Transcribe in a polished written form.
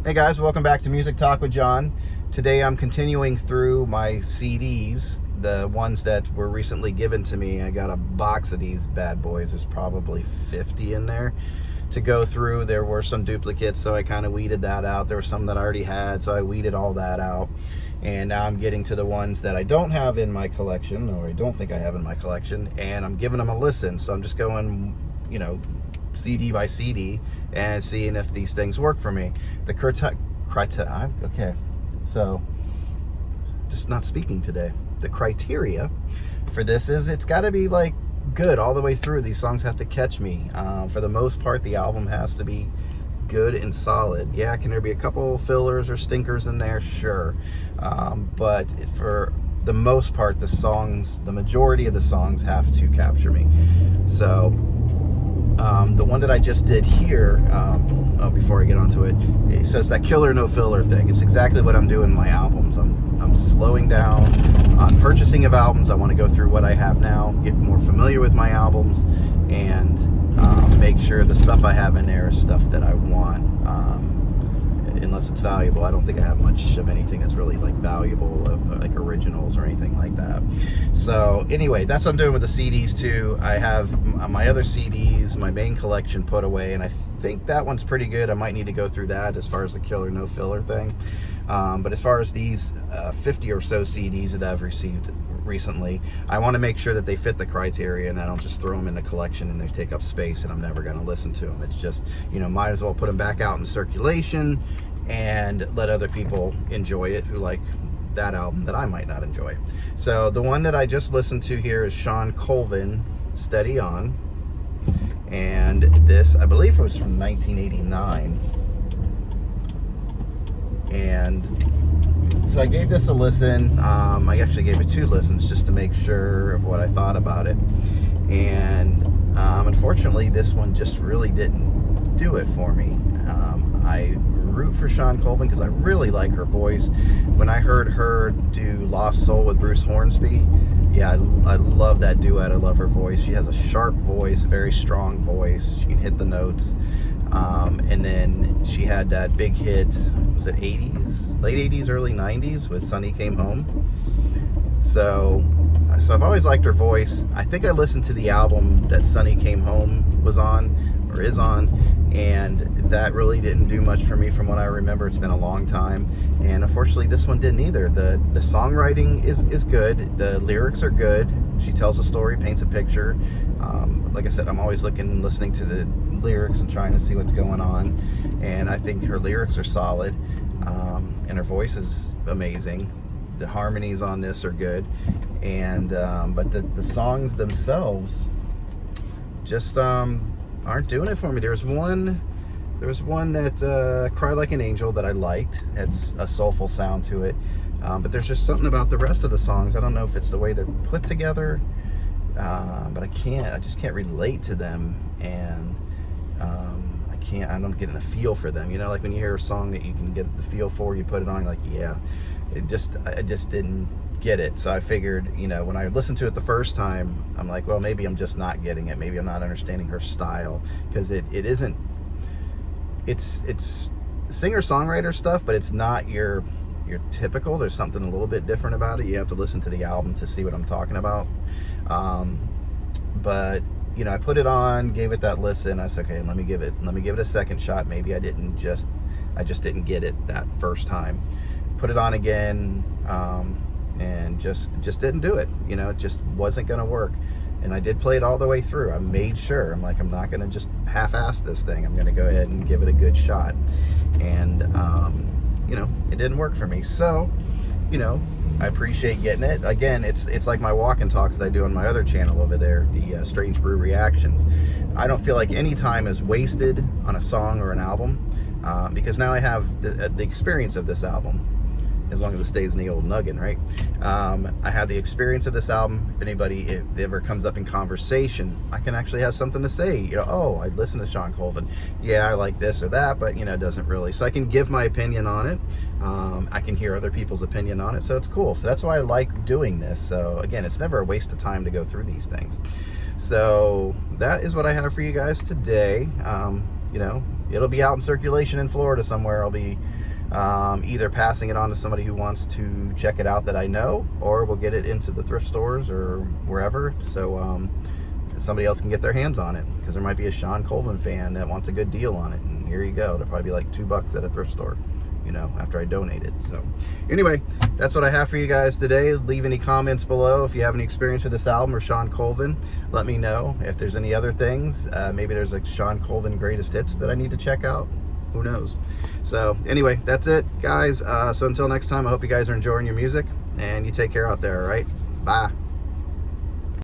Hey guys, welcome back to Music Talk with John. Today I'm continuing through my CDs, the ones that were recently given to me. I got a box of these bad boys. There's probably 50 in there to go through. There were some duplicates, so I kind of weeded that out. There were some that I already had, so I weeded all that out. And now I'm getting to the ones that I don't have in my collection, or I don't think I have in my collection, and I'm giving them a listen. So I'm just going, CD by CD and seeing if these things work for me. Okay, so just not speaking today. The criteria for this is it's got to be like good all the way through. These songs have to catch me. For the most part, the album has to be good and solid. Yeah, can there be a couple fillers or stinkers in there? Sure. But for the most part, the majority of the songs have to capture me. So the one that I just did here, before I get onto it, it says that killer no filler thing. It's exactly what I'm doing in my albums. I'm slowing down on purchasing of albums. I want to go through what I have now, get more familiar with my albums, and make sure the stuff I have in there is stuff that I want. Unless it's valuable, I don't think I have much of anything that's really like valuable, like originals or anything like that. So anyway, that's what I'm doing with the CDs too. I have my other CDs, my main collection put away, and I think that one's pretty good. I might need to go through that as far as the killer no filler thing. But as far as these 50 or so CDs that I've received recently, I want to make sure that they fit the criteria and I don't just throw them in the collection and they take up space and I'm never going to listen to them. It's just, might as well put them back out in circulation and let other people enjoy it who like that album that I might not enjoy. So the one that I just listened to here is Shawn, Colvin, Steady On. And this, I believe, was from 1989. And so I gave this a listen. I actually gave it 2 listens just to make sure of what I thought about it. And unfortunately, this one just really didn't do it for me. I root for Shawn Colvin because I really like her voice. When I heard her do Lost Soul with Bruce Hornsby, yeah, I love that duet. I love her voice. She has a sharp voice, a very strong voice. She can hit the notes. And then she had that big hit, was it 80s? Late 80s, early 90s with Sunny Came Home. So I've always liked her voice. I think I listened to the album that Sunny Came Home was on, or is on, and that really didn't do much for me from what I remember. It's been a long time, and unfortunately this one didn't either. The songwriting is good, the lyrics are good, she tells a story, paints a picture. Like I said, I'm always listening to the lyrics and trying to see what's going on, and I think her lyrics are solid, and her voice is amazing. The harmonies on this are good, and but the songs themselves just aren't doing it for me. There was one that Cry Like an Angel that I liked. It's a soulful sound to it, but there's just something about the rest of the songs. I don't know if it's the way they're put together, but I just can't relate to them, and I'm not getting a feel for them. Like when you hear a song that you can get the feel for, you put it on, like, yeah, I just didn't get it. So I figured, when I listened to it the first time, I'm like, well, maybe I'm just not getting it. Maybe I'm not understanding her style, because it's singer-songwriter stuff, but it's not your typical. There's something a little bit different about it. You have to listen to the album to see what I'm talking about. But I put it on, gave it that listen. I said, okay, let me give it a second shot. Maybe I just didn't get it that first time. Put it on again, and just didn't do it. It just wasn't going to work. And I did play it all the way through. I made sure. I'm like, I'm not going to just half-ass this thing. I'm going to go ahead and give it a good shot. And, it didn't work for me. So, I appreciate getting it. Again, it's like my walk and talks that I do on my other channel over there, the Strange Brew Reactions. I don't feel like any time is wasted on a song or an album, because now I have the experience of this album. As long as it stays in the old noggin, right? I have the experience of this album. If it ever comes up in conversation, I can actually have something to say. Oh, I listened to Shawn Colvin. Yeah, I like this or that, but it doesn't really. So I can give my opinion on it. I can hear other people's opinion on it, so it's cool. So that's why I like doing this. So again, it's never a waste of time to go through these things. So that is what I have for you guys today. it'll be out in circulation in Florida somewhere. I'll be either passing it on to somebody who wants to check it out that I know, or we'll get it into the thrift stores or wherever, so somebody else can get their hands on it, because there might be a Shawn Colvin fan that wants a good deal on it, and here you go. It'll probably be like $2 at a thrift store, you know, after I donate it. So anyway, that's what I have for you guys today. Leave any comments below if you have any experience with this album or Shawn Colvin. Let me know if there's any other things. Maybe there's like Shawn Colvin greatest hits that I need to check out. Who knows? So anyway, that's it, guys. So until next time, I hope you guys are enjoying your music, and you take care out there. All right, bye.